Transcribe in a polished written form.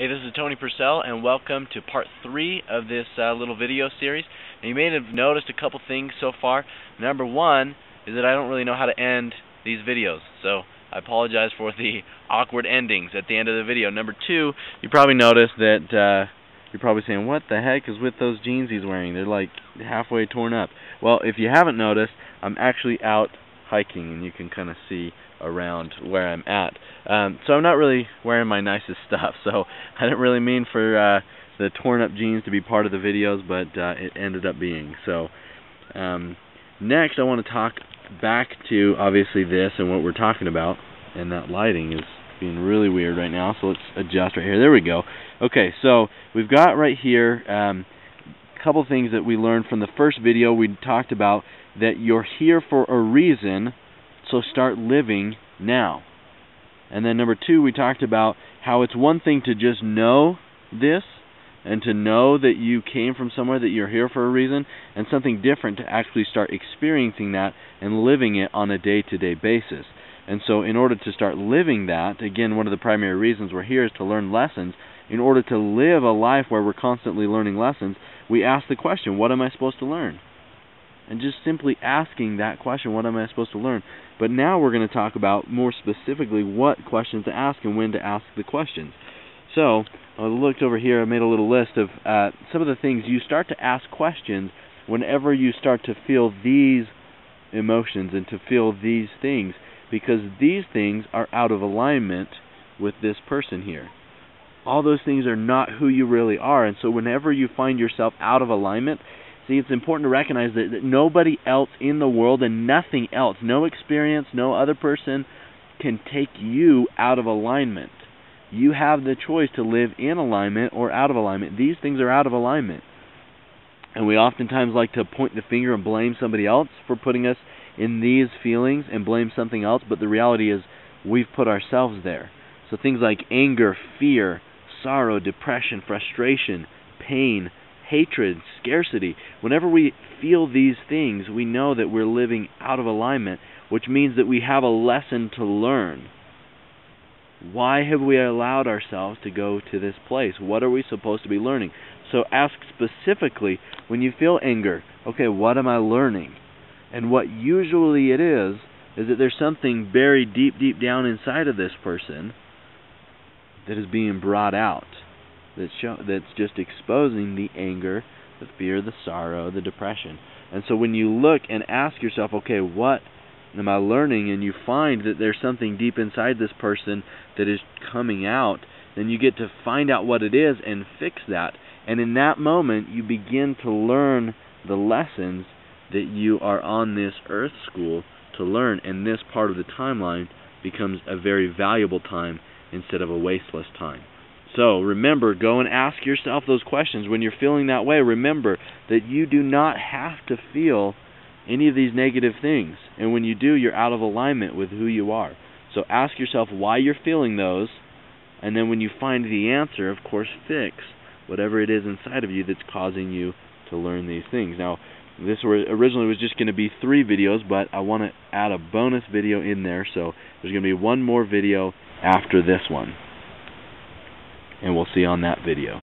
Hey, this is Tony Purcell, and welcome to part 3 of this little video series. And you may have noticed a couple things so far. Number one is that I don't really know how to end these videos, so I apologize for the awkward endings at the end of the video. Number two, you probably noticed that you're probably saying, what the heck is with those jeans he's wearing? They're like halfway torn up. Well, if you haven't noticed, I'm actually out hiking, and you can kind of see around where I'm at. So I'm not really wearing my nicest stuff, so I didn't really mean for the torn up jeans to be part of the videos, but it ended up being. So next I want to talk back to obviously this and what we're talking about, and that lighting is being really weird right now, so let's adjust right here. There we go. Okay, so we've got right here a couple things that we learned from the first video. We talked about that you're here for a reason, so start living now. And then number two, we talked about how it's one thing to just know this and to know that you came from somewhere, that you're here for a reason, and something different to actually start experiencing that and living it on a day-to-day basis. And so in order to start living that, again, one of the primary reasons we're here is to learn lessons. In order to live a life where we're constantly learning lessons, we ask the question, what am I supposed to learn? And just simply asking that question, what am I supposed to learn? But now we're going to talk about more specifically what questions to ask and when to ask the questions. So I looked over here, I made a little list of some of the things. You start to ask questions whenever you start to feel these emotions and to feel these things, because these things are out of alignment with this person here. All those things are not who you really are, and so whenever you find yourself out of alignment, see, it's important to recognize that nobody else in the world and nothing else, no experience, no other person can take you out of alignment. You have the choice to live in alignment or out of alignment. These things are out of alignment. And we oftentimes like to point the finger and blame somebody else for putting us in these feelings and blame something else, but the reality is we've put ourselves there. So things like anger, fear, sorrow, depression, frustration, pain, hatred, scarcity, whenever we feel these things, we know that we're living out of alignment, which means that we have a lesson to learn. Why have we allowed ourselves to go to this place? What are we supposed to be learning? So ask specifically, when you feel anger, okay, what am I learning? And what usually it is that there's something buried deep, deep down inside of this person that is being brought out. That's just exposing the anger, the fear, the sorrow, the depression. And so when you look and ask yourself, okay, what am I learning? And you find that there's something deep inside this person that is coming out, then you get to find out what it is and fix that. And in that moment, you begin to learn the lessons that you are on this earth school to learn. And this part of the timeline becomes a very valuable time instead of a wasteless time. So remember, go and ask yourself those questions. When you're feeling that way, remember that you do not have to feel any of these negative things. And when you do, you're out of alignment with who you are. So ask yourself why you're feeling those, and then when you find the answer, of course, fix whatever it is inside of you that's causing you to learn these things. Now, this originally was just going to be 3 videos, but I want to add a bonus video in there, so there's going to be one more video after this one. And we'll see you on that video.